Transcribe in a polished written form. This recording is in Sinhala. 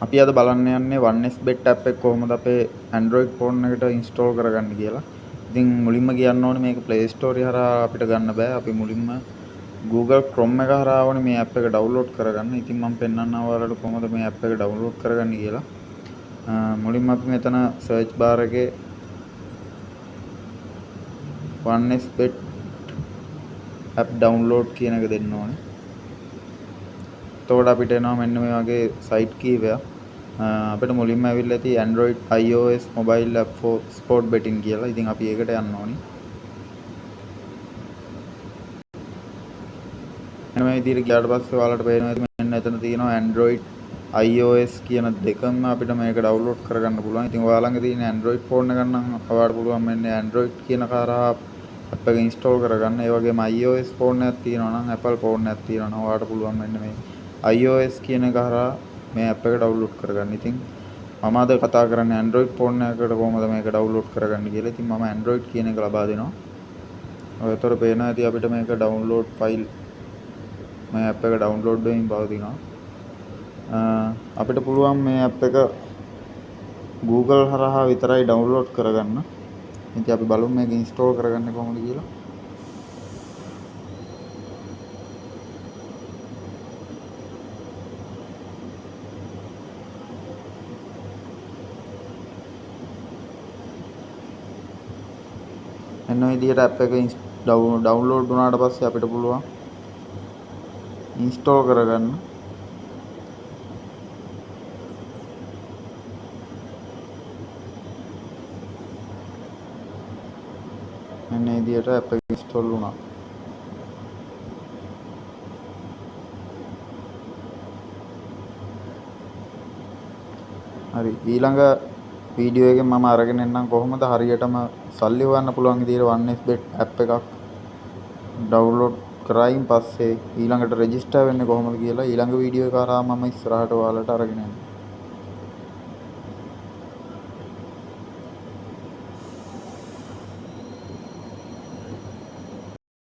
අපි අද බලන්න යන්නේ 1xbet app එක කොහොමද අපේ Android phone එකට install කරගන්නේ කියලා. ඉතින් මුලින්ම කියන්න ඕනේ මේක Play Store හරහා අපිට ගන්න බෑ. අපි මුලින්ම Google Chrome එක හරහා ඕනේ මේ app එක download කරගන්න. ඉතින් මම පෙන්නන්නම් ඔයාලට කොහොමද මේ app එක download කරගන්නේ කියලා. මුලින්ම අපි මෙතන search bar එකේ 1xbet app download කියන එක දෙන්න ඕනේ. එතකොට අපිට එනවා මෙන්න මේ වගේ site කීපයක්. අපිට මුලින්ම ඇවිල්ලා ඇති Android iOS mobile app for sport betting කියලා. ඉතින් අපි ඒකට යන්න ඕනි. මෙන්න මේ විදිහට ගියාට පස්සේ ඔයාලට පේනවා මෙන්න එතන තියෙනවා Android iOS කියන දෙකම අපිට මේක download කරගන්න පුළුවන්. ඉතින් ඔයාලගේ තියෙන Android phone එක නම් ඔයාලට පුළුවන් මෙන්න Android කියන කරා app එක install කරගන්න. ඒ වගේම iOS phone එකක් තියෙනවා නම් Apple phone එකක් තියෙනවා නම් ඔයාලට පුළුවන් මෙන්න මේ iOS කියන එක කරා මේ app එක download කරගන්න. ඉතින් මම අද කතා කරන්නේ Android phone එකකට කොහොමද මේක download කරගන්න කියලා. ඉතින් මම Android කියන එක ලබා දෙනවා. ඔයතර පේනවා ඇති අපිට මේක download file මේ app එක download වෙමින් පවතිනවා. අපිට පුළුවන් මේ app එක Google හරහා විතරයි download කරගන්න. ඉතින් අපි බලමු මේක install කරගන්නේ කොහොමද කියලා. එන්න විදිහට app එක download වුණාට පස්සේ අපිට පුළුවන් install කරගන්න. මෙන්න විදිහට app එක install වුණා. හරි ඊළඟ වීඩියෝ එකෙන් මම අරගෙන එන්නම් කොහොමද හරියටම සල්ලි හොයන්න පුළුවන් විදිහට 1xbet app එකක් download කරායින් පස්සේ ඊළඟට register වෙන්නේ කොහොමද කියලා ඊළඟ වීඩියෝ එක කරා මම ඉස්සරහට ඔයාලට අරගෙන එන්නම්.